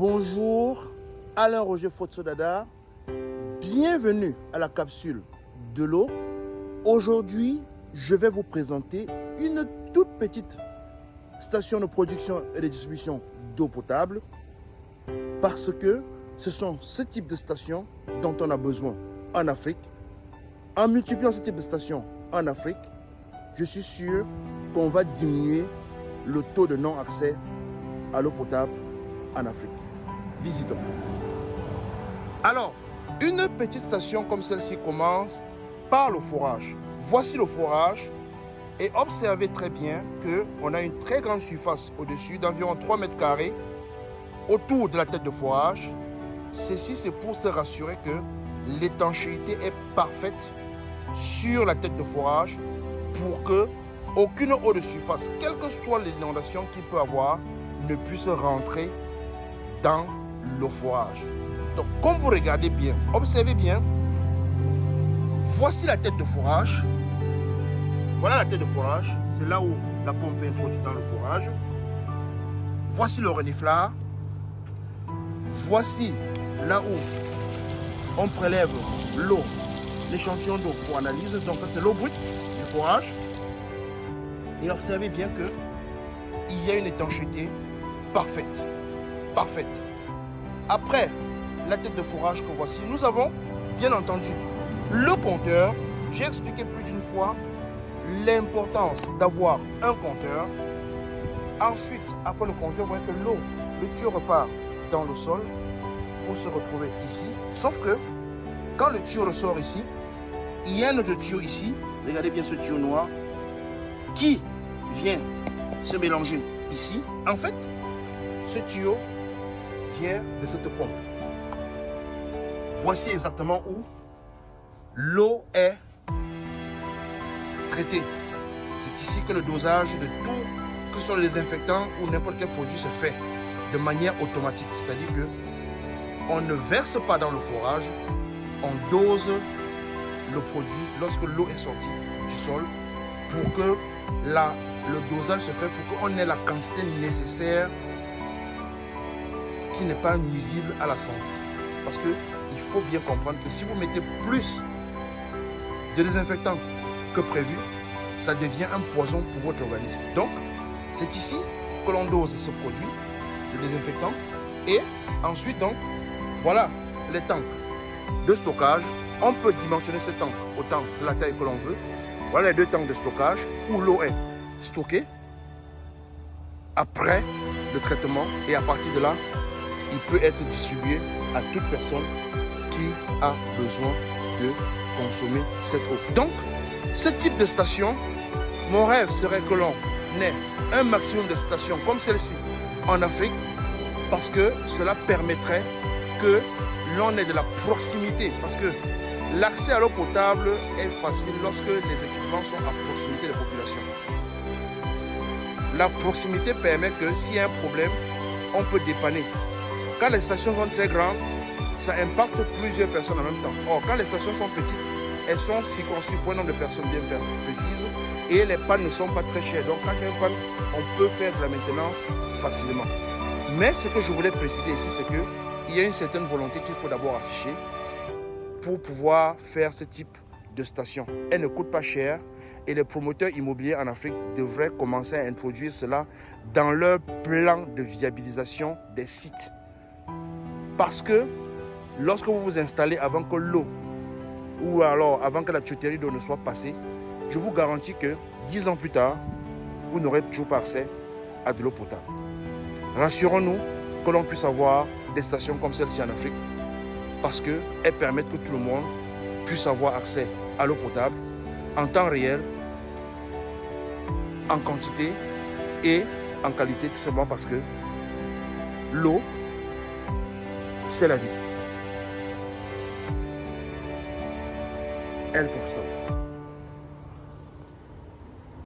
Bonjour, Alain Roger Fotsodada. Bienvenue à la capsule de l'eau. Aujourd'hui, je vais vous présenter une toute petite station de production et de distribution d'eau potable parce que ce sont ce type de stations dont on a besoin en Afrique. En multipliant ce type de stations en Afrique, je suis sûr qu'on va diminuer le taux de non-accès à l'eau potable en Afrique. Visitons. Alors, une petite station comme celle-ci commence par le forage. Voici le forage et observez très bien qu'on a une très grande surface au-dessus d'environ 3 mètres carrés autour de la tête de forage. Ceci, c'est pour se rassurer que l'étanchéité est parfaite sur la tête de forage pour que aucune eau de surface, quelle que soit l'inondation qu'il peut avoir, ne puisse rentrer dans le forage. Donc, comme vous regardez bien, observez bien, voici la tête de forage. Voilà la tête de forage, c'est là où la pompe est introduite dans le forage. Voici le reniflard. Voici là où on prélève l'eau, l'échantillon d'eau pour analyse. Donc ça, c'est l'eau brute du forage. Et observez bien qu'il y a une étanchéité parfaite. Parfaite. Après la tête de forage que voici, nous avons bien entendu le compteur. J'ai expliqué plus d'une fois l'importance d'avoir un compteur. Ensuite, après le compteur, vous voyez que l'eau, le tuyau repart dans le sol pour se retrouver ici. Sauf que quand le tuyau ressort ici, il y a un autre tuyau ici. Regardez bien ce tuyau noir qui vient se mélanger ici. En fait, ce tuyau vient de cette pompe. Voici exactement où l'eau est traitée. C'est ici que le dosage de tout, que ce soit le désinfectant ou n'importe quel produit, se fait de manière automatique. C'est-à-dire que on ne verse pas dans le forage, on dose le produit lorsque l'eau est sortie du sol pour que le dosage se fait pour qu'on ait la quantité nécessaire qui n'est pas nuisible à la santé. Parce qu'il faut bien comprendre que si vous mettez plus de désinfectant que prévu, ça devient un poison pour votre organisme. Donc, c'est ici que l'on dose ce produit, le désinfectant. Et ensuite, donc, voilà les tanks de stockage. On peut dimensionner ces tanks autant de la taille que l'on veut. Voilà les deux tanks de stockage où l'eau est stockée après le traitement. Et à partir de là, il peut être distribué à toute personne qui a besoin de consommer cette eau. Donc, ce type de station, mon rêve serait que l'on ait un maximum de stations comme celle-ci en Afrique parce que cela permettrait que l'on ait de la proximité. Parce que l'accès à l'eau potable est facile lorsque les équipements sont à proximité des populations. La proximité permet que s'il y a un problème, on peut dépanner. Quand les stations sont très grandes, ça impacte plusieurs personnes en même temps. Or, quand les stations sont petites, elles sont circonscrites pour un nombre de personnes bien précises et les pannes ne sont pas très chères. Donc, quand il y a une panne, on peut faire de la maintenance facilement. Mais ce que je voulais préciser ici, c'est qu'il y a une certaine volonté qu'il faut d'abord afficher pour pouvoir faire ce type de station. Elle ne coûte pas cher et les promoteurs immobiliers en Afrique devraient commencer à introduire cela dans leur plan de viabilisation des sites. Parce que lorsque vous vous installez avant que l'eau ou alors avant que la tuyauterie d'eau ne soit passée, je vous garantis que 10 ans plus tard, vous n'aurez toujours pas accès à de l'eau potable. Rassurons-nous que l'on puisse avoir des stations comme celle-ci en Afrique parce qu'elles permettent que tout le monde puisse avoir accès à l'eau potable en temps réel, en quantité et en qualité, tout simplement parce que l'eau, c'est la vie. Elle, professeur.